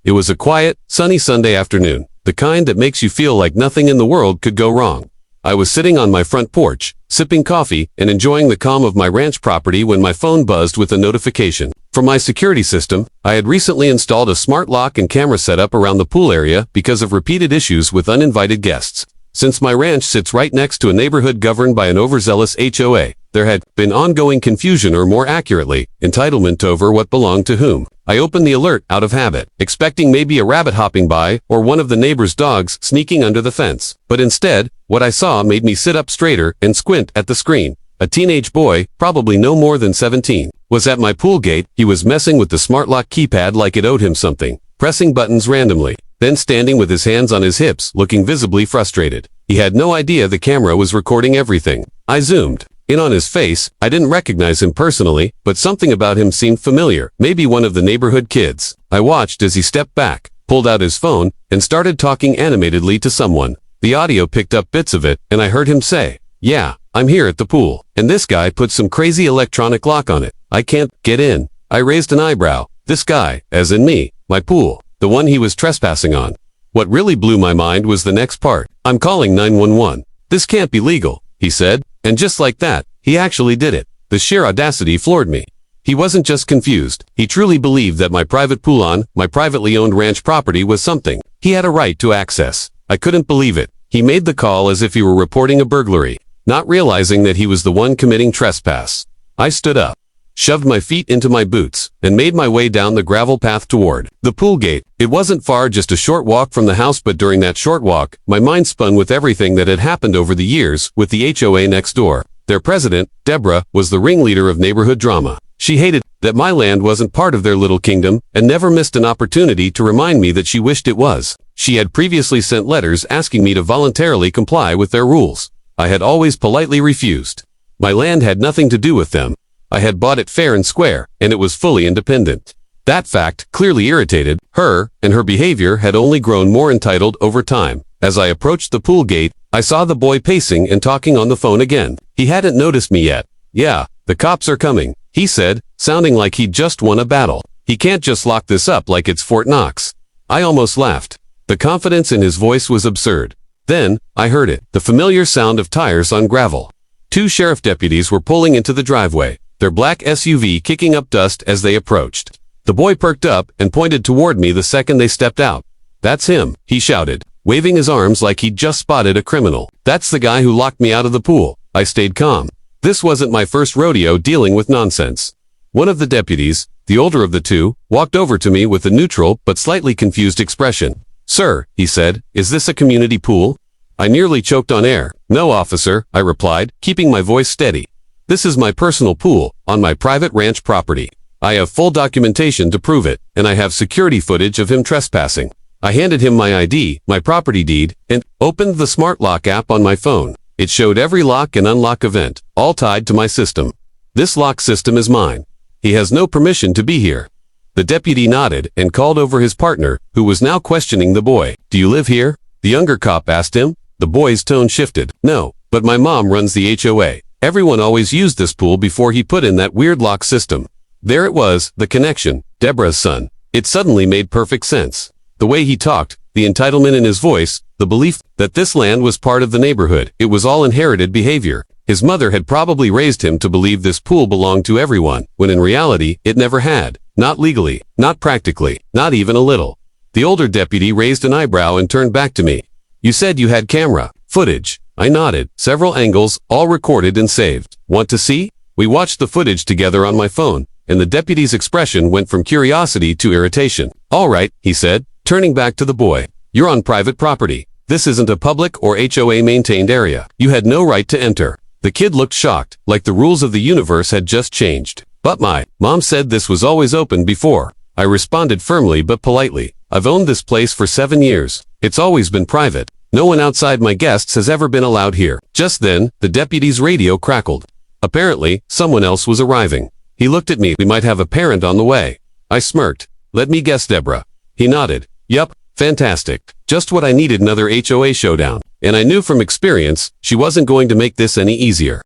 It was a quiet, sunny Sunday afternoon, the kind that makes you feel like nothing in the world could go wrong. I was sitting on my front porch, sipping coffee and enjoying the calm of my ranch property when my phone buzzed with a notification. For my security system, I had recently installed a smart lock and camera setup around the pool area because of repeated issues with uninvited guests. Since my ranch sits right next to a neighborhood governed by an overzealous HOA, there had been ongoing confusion, or more accurately, entitlement over what belonged to whom. I opened the alert out of habit, expecting maybe a rabbit hopping by or one of the neighbor's dogs sneaking under the fence. But instead, what I saw made me sit up straighter and squint at the screen. A teenage boy, probably no more than 17, was at my pool gate. He was messing with the smart lock keypad like it owed him something, pressing buttons randomly, then standing with his hands on his hips, looking visibly frustrated. He had no idea the camera was recording everything. I zoomed in on his face. I didn't recognize him personally, but something about him seemed familiar, maybe one of the neighborhood kids. I watched as he stepped back, pulled out his phone, and started talking animatedly to someone. The audio picked up bits of it, and I heard him say, "Yeah, I'm here at the pool, and this guy put some crazy electronic lock on it. I can't get in." I raised an eyebrow. This guy, as in me, my pool, the one he was trespassing on. What really blew my mind was the next part. "I'm calling 911. This can't be legal," he said. And just like that, he actually did it. The sheer audacity floored me. He wasn't just confused. He truly believed that my private pool on my privately owned ranch property was something he had a right to access. I couldn't believe it. He made the call as if he were reporting a burglary, not realizing that he was the one committing trespass. I stood up, shoved my feet into my boots, and made my way down the gravel path toward the pool gate. It wasn't far, just a short walk from the house, but during that short walk, my mind spun with everything that had happened over the years with the HOA next door. Their president, Deborah, was the ringleader of neighborhood drama. She hated that my land wasn't part of their little kingdom and never missed an opportunity to remind me that she wished it was. She had previously sent letters asking me to voluntarily comply with their rules. I had always politely refused. My land had nothing to do with them. I had bought it fair and square, and it was fully independent. That fact clearly irritated her, and her behavior had only grown more entitled over time. As I approached the pool gate, I saw the boy pacing and talking on the phone again. He hadn't noticed me yet. "Yeah, the cops are coming," he said, sounding like he'd just won a battle. "He can't just lock this up like it's Fort Knox." I almost laughed. The confidence in his voice was absurd. Then, I heard it, the familiar sound of tires on gravel. 2 sheriff deputies were pulling into the driveway, their black SUV kicking up dust as they approached. The boy perked up and pointed toward me the second they stepped out. "That's him," he shouted, waving his arms like he'd just spotted a criminal. "That's the guy who locked me out of the pool." I stayed calm. This wasn't my first rodeo dealing with nonsense. One of the deputies, the older of the two, walked over to me with a neutral but slightly confused expression. "Sir," he said, "is this a community pool?" I nearly choked on air. "No, officer," I replied, keeping my voice steady. "This is my personal pool, on my private ranch property. I have full documentation to prove it, and I have security footage of him trespassing." I handed him my ID, my property deed, and opened the smart lock app on my phone. It showed every lock and unlock event, all tied to my system. "This lock system is mine. He has no permission to be here." The deputy nodded and called over his partner, who was now questioning the boy. "Do you live here?" the younger cop asked him. The boy's tone shifted. "No, but my mom runs the HOA. Everyone always used this pool before he put in that weird lock system." There it was, the connection, Deborah's son. It suddenly made perfect sense. The way he talked, the entitlement in his voice, the belief that this land was part of the neighborhood, it was all inherited behavior. His mother had probably raised him to believe this pool belonged to everyone, when in reality, it never had. Not legally, not practically, not even a little. The older deputy raised an eyebrow and turned back to me. "You said you had camera footage." I nodded. "Several angles, all recorded and saved. Want to see?" We watched the footage together on my phone, and the deputy's expression went from curiosity to irritation. "All right," he said, turning back to the boy. "You're on private property. This isn't a public or HOA maintained area. You had no right to enter." The kid looked shocked, like the rules of the universe had just changed. "But my mom said this was always open before." I responded firmly but politely. "I've owned this place for 7 years. It's always been private. No one outside my guests has ever been allowed here." Just then, the deputy's radio crackled. Apparently, someone else was arriving. He looked at me. "We might have a parent on the way." I smirked. "Let me guess, Deborah." He nodded. "Yup, fantastic. Just what I needed, another HOA showdown." And I knew from experience, she wasn't going to make this any easier.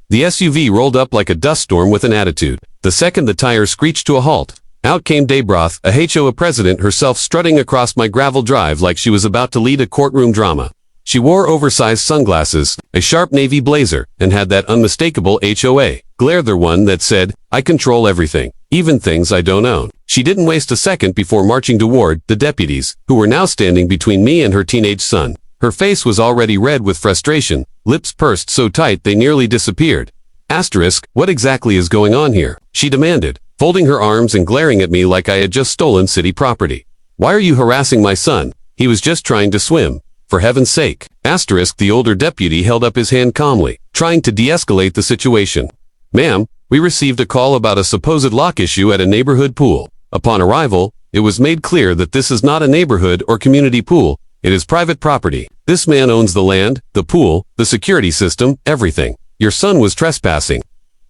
The SUV rolled up like a dust storm with an attitude. The second the tires screeched to a halt, Out came Daybroth, a HOA president herself, strutting across my gravel drive like she was about to lead a courtroom drama. She wore oversized sunglasses, a sharp navy blazer, and had that unmistakable HOA glare, the one that said, "I control everything, even things I don't own." She didn't waste a second before marching toward the deputies, who were now standing between me and her teenage son. Her face was already red with frustration, lips pursed so tight they nearly disappeared. Asterisk, what exactly is going on here? She demanded, folding her arms and glaring at me like I had just stolen city property. Why are you harassing my son? He was just trying to swim. For heaven's sake. Asterisk, the older deputy held up his hand calmly, trying to de-escalate the situation. Ma'am, we received a call about a supposed lock issue at a neighborhood pool. Upon arrival, it was made clear that this is not a neighborhood or community pool. It is private property. This man owns the land, the pool, the security system, everything. Your son was trespassing.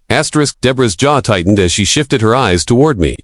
Asterisk, Deborah's jaw tightened as she shifted her eyes toward me.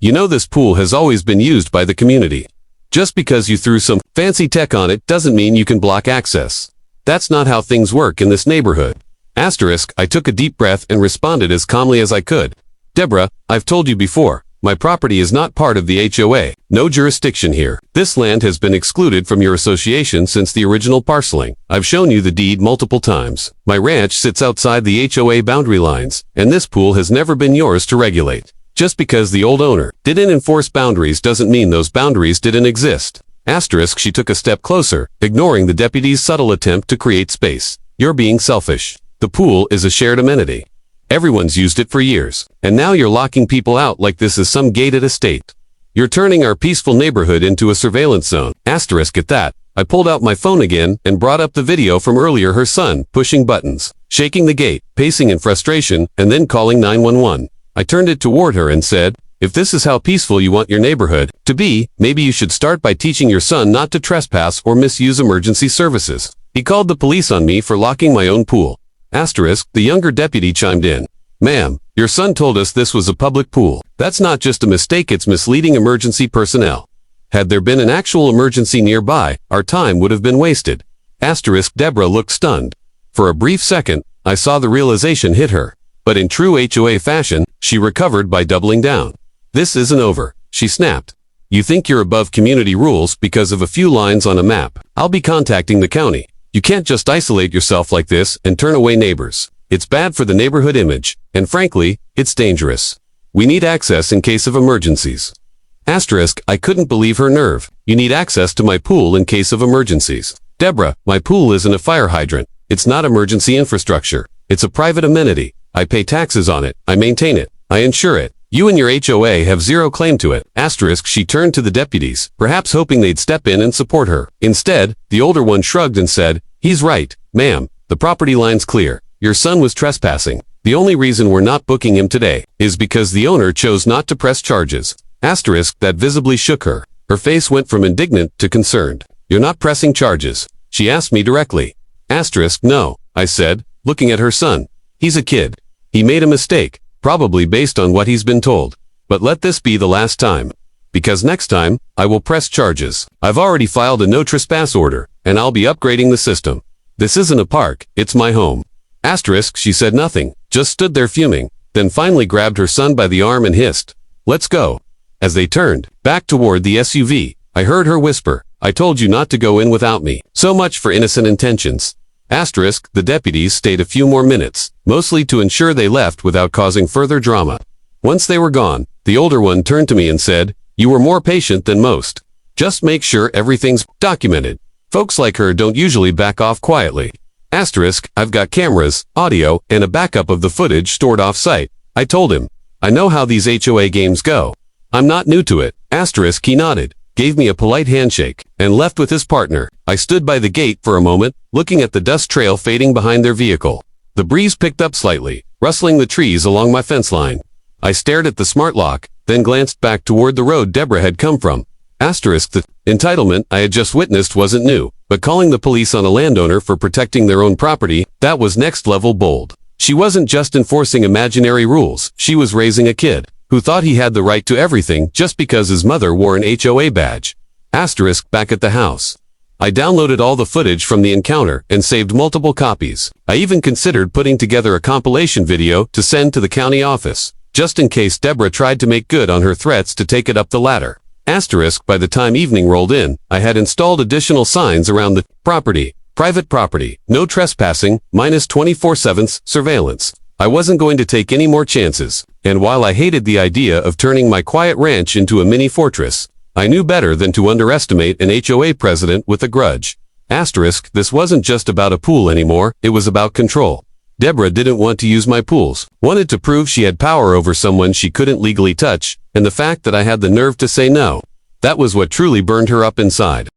You know, this pool has always been used by the community. Just because you threw some fancy tech on it doesn't mean you can block access. That's not how things work in this neighborhood. Asterisk, I took a deep breath and responded as calmly as I could. Deborah, I've told you before, my property is not part of the HOA. No jurisdiction here. This land has been excluded from your association since the original parceling. I've shown you the deed multiple times. My ranch sits outside the HOA boundary lines, and this pool has never been yours to regulate. Just because the old owner didn't enforce boundaries doesn't mean those boundaries didn't exist. Asterisk, she took a step closer, ignoring the deputy's subtle attempt to create space. You're being selfish. The pool is a shared amenity. Everyone's used it for years, and now you're locking people out like this is some gated estate. You're turning our peaceful neighborhood into a surveillance zone. Asterisk, at that, I pulled out my phone again and brought up the video from earlier, her son pushing buttons, shaking the gate, pacing in frustration, and then calling 911. I turned it toward her and said, if this is how peaceful you want your neighborhood to be, maybe you should start by teaching your son not to trespass or misuse emergency services. He called the police on me for locking my own pool. Asterisk, the younger deputy chimed in. Ma'am, your son told us this was a public pool. That's not just a mistake, it's misleading emergency personnel. Had there been an actual emergency nearby, our time would have been wasted. Asterisk, Deborah looked stunned. For a brief second, I saw the realization hit her. But in true HOA fashion, she recovered by doubling down. This isn't over, she snapped. You think you're above community rules because of a few lines on a map. I'll be contacting the county. You can't just isolate yourself like this and turn away neighbors. It's bad for the neighborhood image, and frankly, it's dangerous. We need access in case of emergencies. Asterisk, I couldn't believe her nerve. You need access to my pool in case of emergencies. Deborah, my pool isn't a fire hydrant. It's not emergency infrastructure. It's a private amenity. I pay taxes on it. I maintain it. I insure it. You and your HOA have zero claim to it. Asterisk, she turned to the deputies, perhaps hoping they'd step in and support her. Instead, the older one shrugged and said, he's right, ma'am. The property line's clear. Your son was trespassing. The only reason we're not booking him today is because the owner chose not to press charges. Asterisk, that visibly shook her. Her face went from indignant to concerned. You're not pressing charges? She asked me directly. Asterisk, no, I said, looking at her son. He's a kid. He made a mistake, probably based on what he's been told. But let this be the last time. Because next time, I will press charges. I've already filed a no trespass order, and I'll be upgrading the system. This isn't a park, it's my home. Asterisk, she said nothing, just stood there fuming, then finally grabbed her son by the arm and hissed, let's go. As they turned back toward the SUV, I heard her whisper, I told you not to go in without me. So much for innocent intentions. Asterisk, the deputies stayed a few more minutes, mostly to ensure they left without causing further drama. Once they were gone, the older one turned to me and said, you were more patient than most. Just make sure everything's documented. Folks like her don't usually back off quietly. Asterisk, I've got cameras, audio, and a backup of the footage stored off-site. I told him. I know how these HOA games go. I'm not new to it. Asterisk, he nodded, gave me a polite handshake, and left with his partner. I stood by the gate for a moment, looking at the dust trail fading behind their vehicle. The breeze picked up slightly, rustling the trees along my fence line. I stared at the smart lock, then glanced back toward the road Deborah had come from. Asterisk, the entitlement I had just witnessed wasn't new, but calling the police on a landowner for protecting their own property, that was next level bold. She wasn't just enforcing imaginary rules, she was raising a kid who thought he had the right to everything just because his mother wore an HOA badge. Asterisk, back at the house. I downloaded all the footage from the encounter and saved multiple copies. I even considered putting together a compilation video to send to the county office. just in case Deborah tried to make good on her threats to take it up the ladder. Asterisk, by the time evening rolled in, I had installed additional signs around the property. Private property, no trespassing, minus 24/7 surveillance. I wasn't going to take any more chances, and while I hated the idea of turning my quiet ranch into a mini fortress, I knew better than to underestimate an HOA president with a grudge. Asterisk, this wasn't just about a pool anymore, it was about control. Deborah didn't want to use my pools, wanted to prove she had power over someone she couldn't legally touch, and the fact that I had the nerve to say no. That was what truly burned her up inside.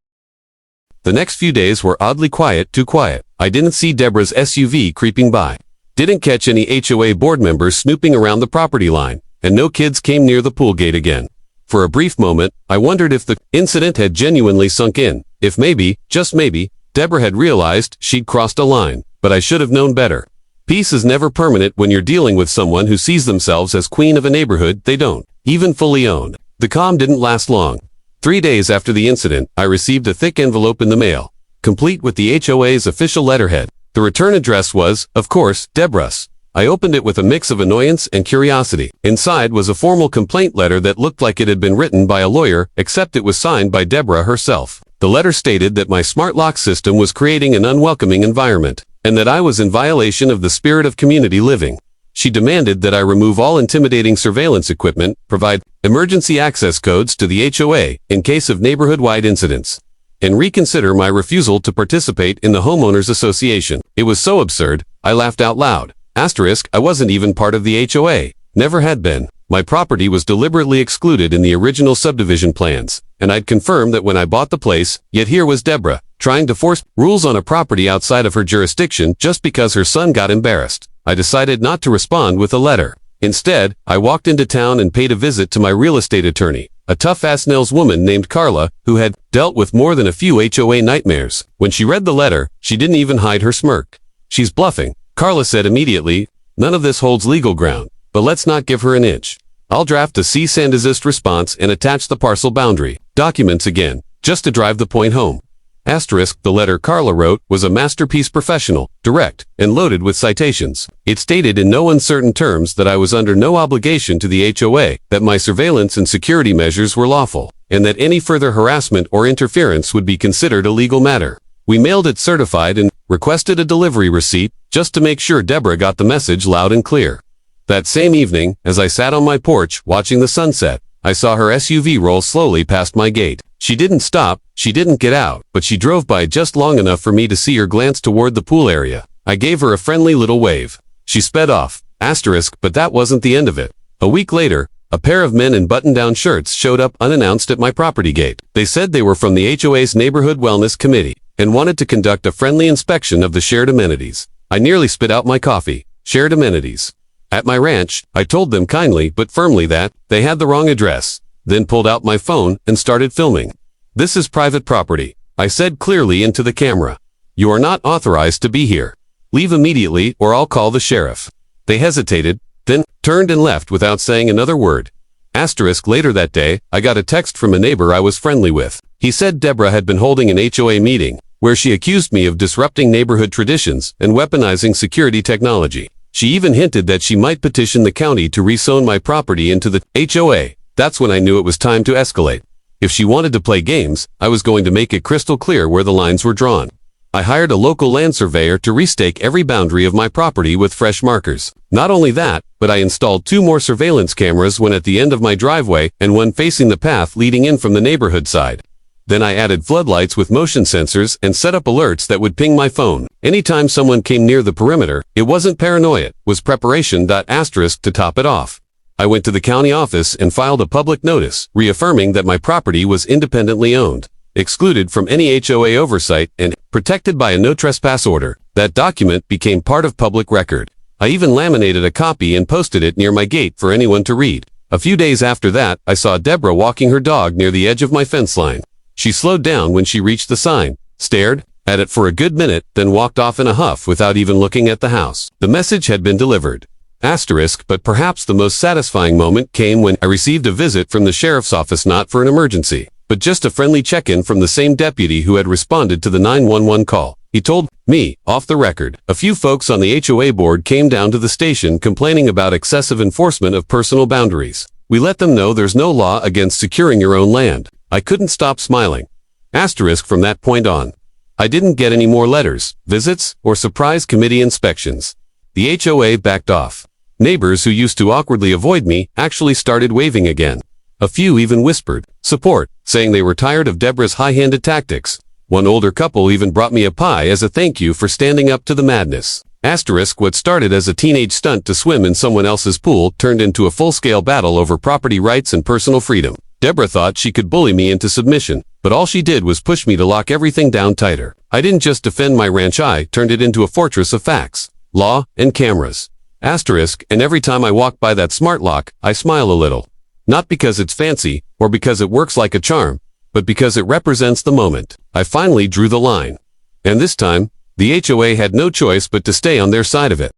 The next few days were oddly quiet, too quiet. I didn't see Deborah's SUV creeping by. Didn't catch any HOA board members snooping around the property line, and no kids came near the pool gate again. For a brief moment, I wondered if the incident had genuinely sunk in, if maybe, just maybe, Deborah had realized she'd crossed a line, but I should have known better. Peace is never permanent when you're dealing with someone who sees themselves as queen of a neighborhood they don't even fully own. The calm didn't last long. 3 days after the incident, I received a thick envelope in the mail, complete with the HOA's official letterhead. The return address was, of course, Deborah's. I opened it with a mix of annoyance and curiosity. Inside was a formal complaint letter that looked like it had been written by a lawyer, except it was signed by Deborah herself. The letter stated that my smart lock system was creating an unwelcoming environment, and that I was in violation of the spirit of community living. She demanded that I remove all intimidating surveillance equipment, provide emergency access codes to the HOA in case of neighborhood-wide incidents, and reconsider my refusal to participate in the homeowners association. It was so absurd, I laughed out loud. Asterisk, I wasn't even part of the HOA. Never had been. My property was deliberately excluded in the original subdivision plans, and I'd confirmed that when I bought the place, yet here was Deborah, trying to force rules on a property outside of her jurisdiction just because her son got embarrassed. I decided not to respond with a letter. Instead, I walked into town and paid a visit to my real estate attorney, a tough-as-nails woman named Carla, who had dealt with more than a few HOA nightmares. When she read the letter, she didn't even hide her smirk. "She's bluffing," Carla said immediately. "None of this holds legal ground, but let's not give her an inch. I'll draft a cease and desist response and attach the parcel boundary documents again, just to drive the point home." Asterisk, the letter Carla wrote was a masterpiece, professional, direct, and loaded with citations. It stated in no uncertain terms that I was under no obligation to the HOA, that my surveillance and security measures were lawful, and that any further harassment or interference would be considered a legal matter. We mailed it certified and requested a delivery receipt, just to make sure Deborah got the message loud and clear. That same evening, as I sat on my porch watching the sunset, I saw her SUV roll slowly past my gate. She didn't stop, she didn't get out, but she drove by just long enough for me to see her glance toward the pool area. I gave her a friendly little wave. She sped off. Asterisk, but that wasn't the end of it. A week later, a pair of men in button-down shirts showed up unannounced at my property gate. They said they were from the HOA's Neighborhood Wellness Committee and wanted to conduct a friendly inspection of the shared amenities. I nearly spit out my coffee. Shared amenities. At my ranch, I told them kindly but firmly that they had the wrong address, then pulled out my phone and started filming. "This is private property," I said clearly into the camera. "You are not authorized to be here. Leave immediately or I'll call the sheriff." They hesitated, then turned and left without saying another word. Asterisk, later that day, I got a text from a neighbor I was friendly with. He said Deborah had been holding an HOA meeting, where she accused me of disrupting neighborhood traditions and weaponizing security technology. She even hinted that she might petition the county to rezone my property into the HOA. That's when I knew it was time to escalate. If she wanted to play games, I was going to make it crystal clear where the lines were drawn. I hired a local land surveyor to restake every boundary of my property with fresh markers. Not only that, but I installed 2 more surveillance cameras, one at the end of my driveway and one facing the path leading in from the neighborhood side. Then I added floodlights with motion sensors and set up alerts that would ping my phone. Anytime someone came near the perimeter, it wasn't paranoia, it was preparation. Asterisk, to top it off, I went to the county office and filed a public notice, reaffirming that my property was independently owned, excluded from any HOA oversight, and protected by a no trespass order. That document became part of public record. I even laminated a copy and posted it near my gate for anyone to read. A few days after that, I saw Deborah walking her dog near the edge of my fence line. She slowed down when she reached the sign, stared at it for a good minute, then walked off in a huff without even looking at the house. The message had been delivered. Asterisk, but perhaps the most satisfying moment came when I received a visit from the sheriff's office, not for an emergency, but just a friendly check-in from the same deputy who had responded to the 911 call. he told me, off the record. A few folks on the HOA board came down to the station complaining about excessive enforcement of personal boundaries. We let them know there's no law against securing your own land. I couldn't stop smiling. Asterisk from that point on. I didn't get any more letters, visits, or surprise committee inspections. The HOA backed off. Neighbors who used to awkwardly avoid me actually started waving again. A few even whispered support, saying they were tired of Deborah's high-handed tactics. One older couple even brought me a pie as a thank you for standing up to the madness. Asterisk what started as a teenage stunt to swim in someone else's pool turned into a full-scale battle over property rights and personal freedom. Deborah thought she could bully me into submission, but all she did was push me to lock everything down tighter. I didn't just defend my ranch, I turned it into a fortress of facts, law, and cameras. Asterisk, and every time I walk by that smart lock, I smile a little. Not because it's fancy, or because it works like a charm, but because it represents the moment. I finally drew the line. And this time, the HOA had no choice but to stay on their side of it.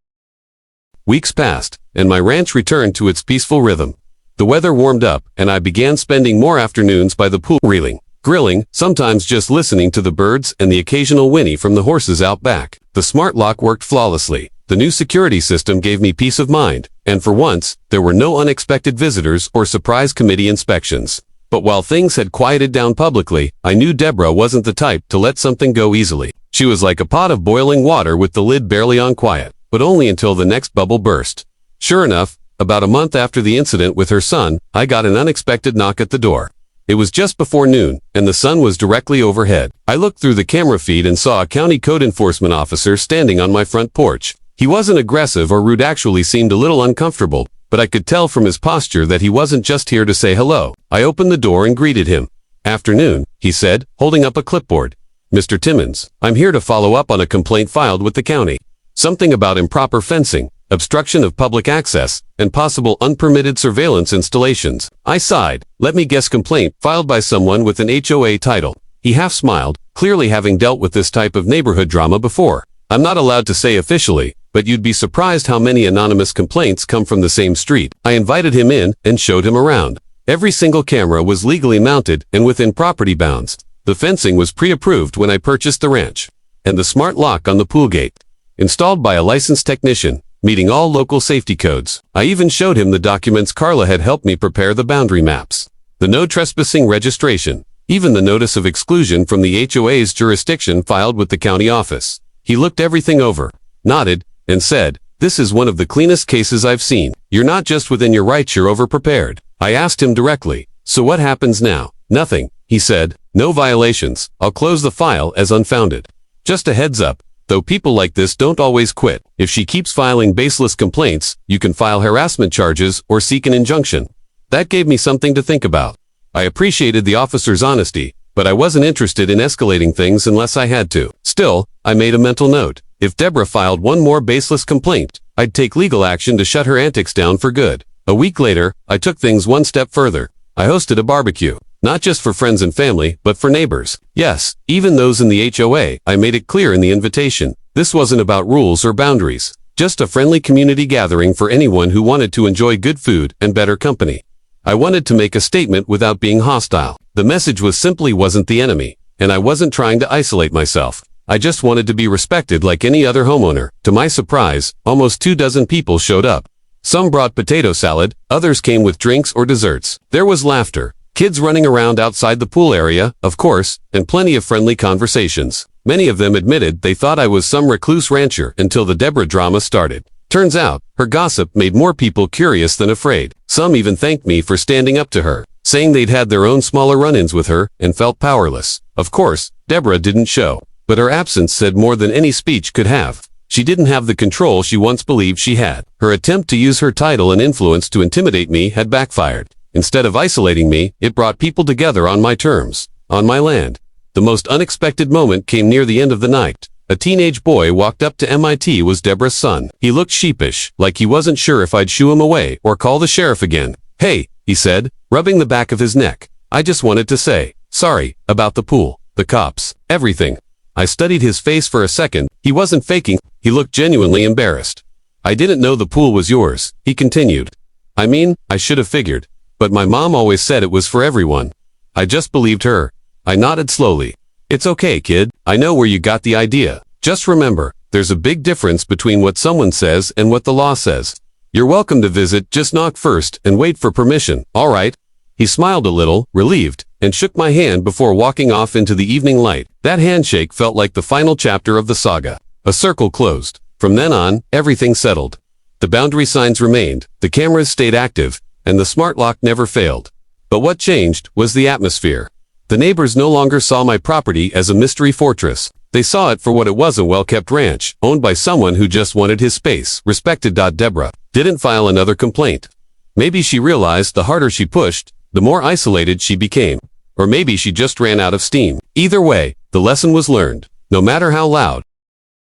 Weeks passed, and my ranch returned to its peaceful rhythm. The weather warmed up, and I began spending more afternoons by the pool reeling, grilling, sometimes just listening to the birds and the occasional whinny from the horses out back. The smart lock worked flawlessly. The new security system gave me peace of mind, and for once, there were no unexpected visitors or surprise committee inspections. But while things had quieted down publicly, I knew Deborah wasn't the type to let something go easily. She was like a pot of boiling water with the lid barely on quiet, but only until the next bubble burst. Sure enough, about a month after the incident with her son, I got an unexpected knock at the door. It was just before noon, and the sun was directly overhead. I looked through the camera feed and saw a county code enforcement officer standing on my front porch. He wasn't aggressive or rude, actually seemed a little uncomfortable, but I could tell from his posture that he wasn't just here to say hello. I opened the door and greeted him. "Afternoon," he said, holding up a clipboard. "Mr. Timmons, I'm here to follow up on a complaint filed with the county. Something about improper fencing, obstruction of public access, and possible unpermitted surveillance installations." I sighed. "Let me guess, complaint filed by someone with an HOA title." He half smiled, clearly having dealt with this type of neighborhood drama before. "I'm not allowed to say officially, but you'd be surprised how many anonymous complaints come from the same street." I invited him in and showed him around. Every single camera was legally mounted and within property bounds. The fencing was pre-approved when I purchased the ranch. And the smart lock on the pool gate, installed by a licensed technician, meeting all local safety codes. I even showed him the documents Carla had helped me prepare, the boundary maps, the no trespassing registration, even the notice of exclusion from the HOA's jurisdiction filed with the county office. He looked everything over, nodded, and said, "This is one of the cleanest cases I've seen. You're not just within your rights, you're overprepared." I asked him directly, "So what happens now?" "Nothing," he said. "No violations. I'll close the file as unfounded. Just a heads up, though, people like this don't always quit. If she keeps filing baseless complaints, you can file harassment charges or seek an injunction." That gave me something to think about. I appreciated the officer's honesty, but I wasn't interested in escalating things unless I had to. Still, I made a mental note. If Deborah filed one more baseless complaint, I'd take legal action to shut her antics down for good. A week later, I took things one step further. I hosted a barbecue, not just for friends and family, but for neighbors. Yes, even those in the HOA. I made it clear in the invitation. This wasn't about rules or boundaries, just a friendly community gathering for anyone who wanted to enjoy good food and better company. I wanted to make a statement without being hostile. The message was simply wasn't the enemy, and I wasn't trying to isolate myself. I just wanted to be respected like any other homeowner. To my surprise, almost 24 people showed up. Some brought potato salad, others came with drinks or desserts. There was laughter, kids running around outside the pool area, of course, and plenty of friendly conversations. Many of them admitted they thought I was some recluse rancher until the Deborah drama started. Turns out, her gossip made more people curious than afraid. Some even thanked me for standing up to her, saying they'd had their own smaller run-ins with her and felt powerless. Of course, Deborah didn't show, but her absence said more than any speech could have. She didn't have the control she once believed she had. Her attempt to use her title and influence to intimidate me had backfired. Instead of isolating me, it brought people together on my terms, on my land. The most unexpected moment came near the end of the night. A teenage boy walked up to MIT. Was Deborah's son. He looked sheepish, like he wasn't sure if I'd shoo him away or call the sheriff again. "Hey," he said, rubbing the back of his neck. "I just wanted to say, sorry, about the pool, the cops, everything." I studied his face for a second. He wasn't faking. He looked genuinely embarrassed. "I didn't know the pool was yours," he continued. "I mean, I should have figured, but my mom always said it was for everyone." I just believed her. I nodded slowly. "It's okay, kid. I know where you got the idea. Just remember, there's a big difference between what someone says and what the law says. You're welcome to visit, just knock first and wait for permission, all right? He smiled a little, relieved, and shook my hand before walking off into the evening light. That handshake felt like the final chapter of the saga. A circle closed. From then on, everything settled. The boundary signs remained, the cameras stayed active, and the smart lock never failed. But what changed was the atmosphere. The neighbors no longer saw my property as a mystery fortress. They saw it for what it was, a well-kept ranch, owned by someone who just wanted his space. Respected. Deborah didn't file another complaint. Maybe she realized the harder she pushed, the more isolated she became. Or maybe she just ran out of steam. Either way, the lesson was learned. No matter how loud,